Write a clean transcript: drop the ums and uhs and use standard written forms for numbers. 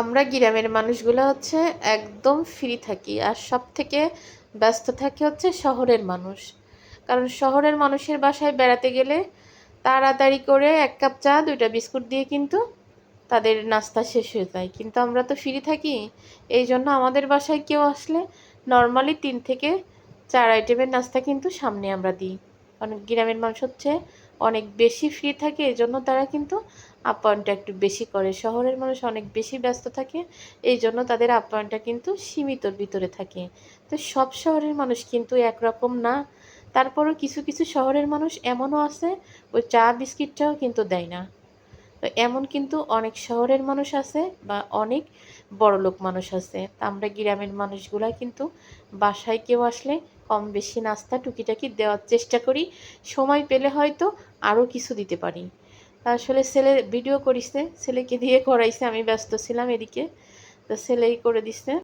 আমরা গ্রামের মানুষগুলো হচ্ছে একদম ফ্রি থাকি, আর সব থেকে ব্যস্ত থাকে হচ্ছে শহরের মানুষ। কারণ শহরের মানুষের বাসায় বেড়াতে গেলে তাড়াতাড়ি করে 1 কাপ চা 2টা বিস্কুট দিয়ে কিন্তু তাদের নাস্তা শেষ হয়ে যায়, কিন্তু আমরা তো ফ্রি থাকি। এই জন্য আমাদের বাসায় কেউ আসলে নর্মালি 3 থেকে 4 আইটেমের নাস্তা কিন্তু সামনে আমরা দিই। অনেক গ্রামের মানুষ হচ্ছে অনেক বেশি ফ্রি থাকে, এই জন্য তারা কিন্তু আপ্যায়নটা একটু বেশি করে। শহরের মানুষ অনেক বেশি ব্যস্ত থাকে, এই জন্য তাদের আপ্যায়নটা কিন্তু সীমিতর ভিতরে থাকে। তো সব শহরের মানুষ কিন্তু একরকম না। তারপরও কিছু কিছু শহরের মানুষ এমনও আছে, ওই চা বিস্কিটটাও কিন্তু দেয় না। তো এমন কিন্তু অনেক শহরের মানুষ আছে বা অনেক বড়লোক মানুষ আছে। তা আমরা গ্রামের মানুষগুলা কিন্তু বাসায় কেউ আসলে কম বেশি নাস্তা টুকিটাকি দেওয়ার চেষ্টা করি। সময় পেলে হয়তো আরও কিছু দিতে পারি। তা আসলে ছেলে ভিডিও করিছে, ছেলেকে দিয়ে করাইছে, আমি ব্যস্ত ছিলাম এদিকে, তো ছেলেই করে দিছে।